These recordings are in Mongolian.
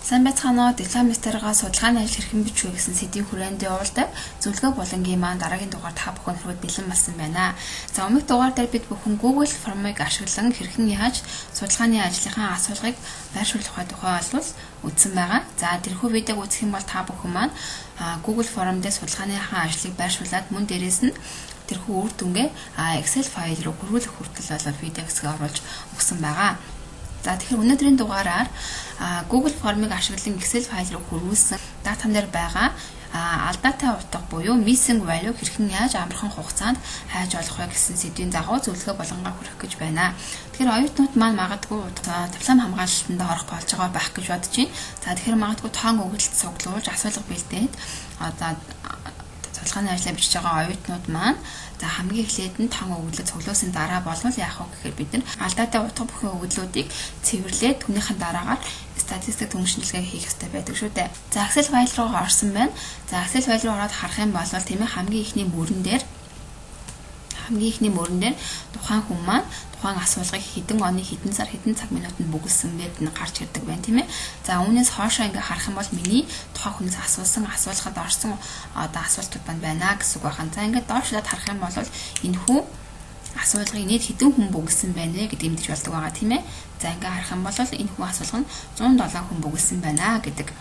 Сайн байцгаана уу? Дипломистаргаа судалгааны ажил хэрхэн бичвэ гэсэн сэдвийн хүрээнд явуулдаг зөвлөгөө болонгийн маань дараагийн дугаар та бүхэн хүрээд бэлэн болсон байна. За өмнөх дугаар дээр бид бүхэн Google формыг ашиглан хэрхэн яаж судалгааны ажлынхаа асуулгыг байршуулах тухай олвол үзсэн байгаа. За тэрхүү видеог үзэх юм бол та бүхэн маань Google форм дээр судалгааныхаа ажлыг байршуулад мөн дээрээс нь тэрхүү үр дүнгээ Excel файл руу хөрвүүлэх хүртэл болоод видео хэсгээ оруулж өгсөн байгаа. За тэгэхээр өнөөдрийн дугаараар Google формыг ашиглан Excel файл руу хөрвүүлсэн датам дээр байгаа алдаатай утга буюу missing value хэрхэн яаж амархан хугацаанд хайж олох вэ гэсэн сэдвийн дагуу зөвлөгөө болонгаа хүргэх гэж байна. Тэгэхээр оюутнууд маань магадгүй диплом хамгаалалтанд орох болж байгаа байх гэж бодож байна. За тэгэхээр магадгүй тоон өгүүлэлт цуглуулж асуулга бэлдээд судалгааны ажлаа бичиж байгаа оюутнууд маань за хамгийн эхлээд нь тоон өгүүлэлт цуглуулсан дараа болвол яах вэ гэхээр бид нар алдаатай утга бүхэн өгүүллүүдийг цэвэрлээд түүнийхэн дараагаар статистик түншлэлгээ хийх ёстой байдаг шүү дээ. За Excel файл руу орсон байна. За Excel файл руу ороод харах юм бол тийм ээ хамгийн ихний мөрөн дээр тухайн хүн маань тухайн асуулгыг хэдэн оны хэдэн сар хэдэн цаг минутанд бүгэлсэн байд нь гарч ирдэг байна тийм ээ. За үүнээс хоошоо ингээ харах юм бол миний тухайн хүнээс асуусан асуулгад орсон асуултууд байна гэсэн үг байна. За ингээ доошлоод харах юм бол энэ хүн асуулгыг нийт хэдэн хүн бүгэлсэн байна вэ гэдэг мэдэж болдог байгаа тийм ээ. За ингээ харах юм бол энэ хүн асуулга нь 107 хүн бүгэлсэн байна гэдэг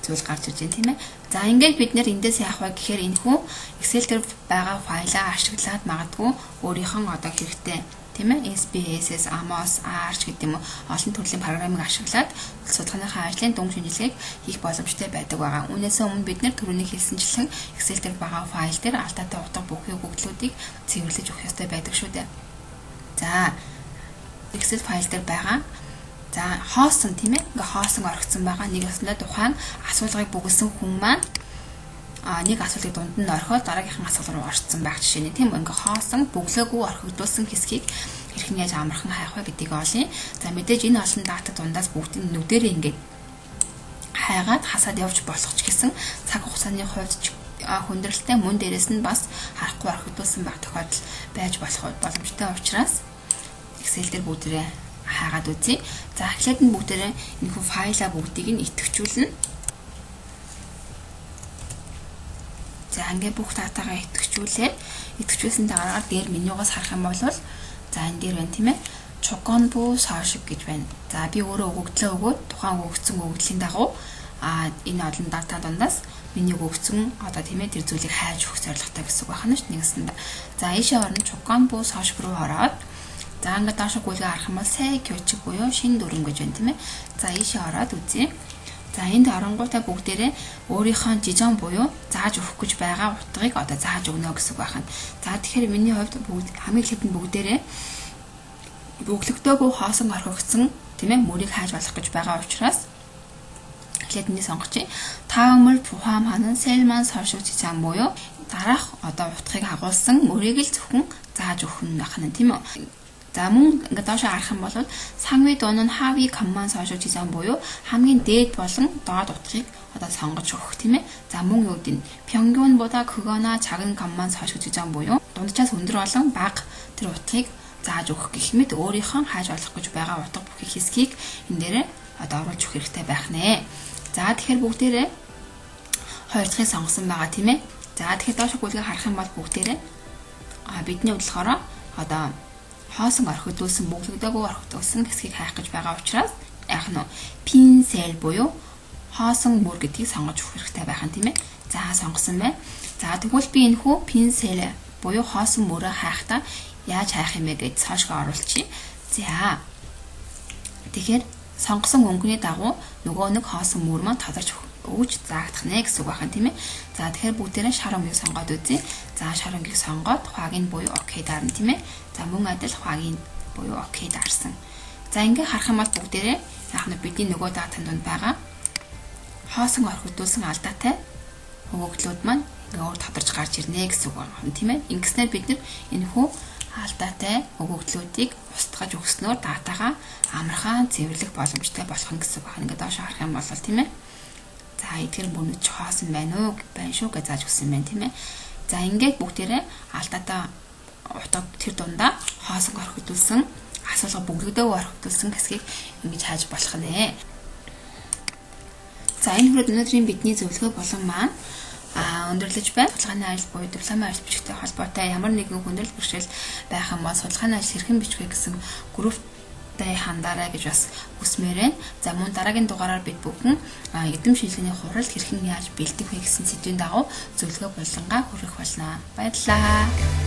зүйл гарч ирж байна тийм ээ. За ингээд бид нэр эндээс яах вэ гэхээр энэ хүн Excel дээр байгаа файлаа ашиглаад магадгүй өөрийнхөө хэрэгтэй тийм ээ SPSS, AMOS, ARCH гэдэг юм олон төрлийн програмыг ашиглаад судалгааныхаа ажлын дүн шинжилгээг хийх боломжтой байдаг байгаа. Үүнээс өмнө бид нэр түрүүний хэлсэнчлэн Excel дээр байгаа файл дээр алдаатай утга бүхий өгөгдлүүдийг цэвэрлэж өгөх ёстой байдаг шүү дээ. За Excel файл дээр байгаа за хоосон тийм ээ ингээ хоосон орогдсон байгаа нэг яснаа тухайн асуулгыг бүгэлсэн хүн маань нэг асуулгыг дунд нь орхиод дараагийнхын асуулга руу орцсон байх жишээ нь тийм ингээ хоосон бүглөөгүй орхигдуулсан хэсгийг хэрхэн яаж амархан хайх вэ гэдгийг олъё. За мэдээж энэ олон дата дундаас бүгдийн нүдэрээ ингээд хайгаад хасаад явж болох ч гэсэн цаг хугацааны хувьд хүндрэлтэй мөн дээрээс нь бас харахгүй орхигдуулсан байх тохиолдол байж болох боломжтой учраас Excel дээр бүгдээрээ хайгаад үзье. За эхлээд нь бүгдээрээ энэ хүн файлаа бүгдийг нь идэвхжүүлнэ. За ингээд бүх датагаа идэвхжүүлсэн дараагаар дээр менюгаас харах юм бол за энэ дээр байна тийм ээ. Чуконбу сошиг гэж байна. За би өөрөө өгөгдлөө өгөөд тухайн өгөгдсөн өгөгдлийн дагуу энэ олон дата дундаас менюг өгсөн тийм ээ тэр зүйлийг хайж өгөх зорилготой гэсэн үг байна шүү дээ нэгсэндээ. За ийшээ орно Чуконбу сошиг руу ороод за ингээд доошо гүйлгээ харах юм бол сая кёчиг буюу шинэ дүрм гэж байна тийм ээ. За ийшээ ороод үзье. За энд оронгуудаа бүгдээрээ өөрийнхөө жижигэн буюу зааж өгөх гэж байгаа утгыг зааж өгнө гэсэн үг байна. За тэгэхээр миний хувьд хамгийн ихэнд нь бүгдээрээ бүглэгдөөгүй хоосон орхигдсон тийм ээ мөрийг хайж болох гэж байгаа учраас эхлээд нь сонгочих. Таамал тухайн ханан селман сошиг жижигэн буюу дараах утгыг агуулсан мөрийг л зөвхөн зааж өгөх нь байна тийм үү. За мөн ингээд доошоо харах юм бол сангви дуун нь хави комманд сошиг жижигэн буюу хамгийн дээд болон доод утгыг сонгож өгөх тийм ээ. За мөн юу гэдэг нь Пёнгён бода көгона чагн комманд сошиг жижигэн буюу дунджаас өндөр болон бага тэр утгыг зааж өгөх гэх мэт өөрийнхөө хайж олох гэж байгаа утга бүхий хэсгийг энэ дээрээ оруулж өгөх хэрэгтэй байх нэ. За тэгэхээр бүгдээрээ хоёр дахыг сонгосон байгаа тийм ээ. За тэгэхээр доошоо гүйлгээ харах юм бол бүгдээрээ бидний бодлохоор хоосон орхигдуулсан бүглэгдөөгүй орхигдуулсан хэсгийг хайх гэж байгаа учраас яах нь пинсел буюу хоосон мөр гэдгийг сонгож өгөх хэрэгтэй байх нь тийм ээ. За сонгосон байна. За тэгвэл би энэ хүү пинсел буюу хоосон мөрөө хайхдаа яаж хайх юм бэ гэж цаашгаа оруулчихъя. За тэгэхээр сонгосон өнгөний дагуу нөгөө нэг хоосон мөр маань тодорч өгч заагдах нэ гэсэн үг байна тийм ээ. За тэгэхээр бүгдээрээ шар өнгийг сонгоод үзье. За шар өнгийг сонгоод хуваагийн буюу окей дарна тийм ээ. За мөн адил хуваагийн буюу окей дарсан. За ингээ харах юм бол бүгдээрээ яах нь бидний нөгөө датанд донд байгаа хоосон орхигдуулсан алдаатай өгөгдлүүд маань өөр тодорч гарч ирнэ гэсэн үг байна тийм ээ. Ингэснээр бид нар энэ хүү алдаатай өгөгдлүүдийг устгаж өгснөөр датагаа амархан цэвэрлэх боломжтой болох нь гэсэн үг байна. Ингээ доош харах юм бол тийм ээ. За эдгээр мөрөд хоосон байна уу? Байна шүү гэж зааж өгсөн байна тийм ээ. За ингээд бүгдээрээ алдаатай утга тэр дундаа хоосон орхигдуулсан асуулга бүглэгдөөг орхигдуулсан хэсгийг ингэж хайж болох нэ. За энэ хүрээд өнөөдрийн бидний зөвлөгөө болон маань өндөрлөж байна. Судалгааны ажил буюу дипломын ажил бичгтэй холбоотой ямар нэгэн хүндрэл бэрхшээл байх юм бол судалгааны ажил хэрхэн бичих вэ гэсэн групптэй хандаарай гэж бас хүсмээр байна. За мөн дараагийн дугаараар бид бүхэн эдэм шинжилгээний хуралд хэрхэн яаж бэлдэх вэ гэсэн сэдвийн дагуу зөвлөгөө болонгаа хүргэх болно. Баярлалаа.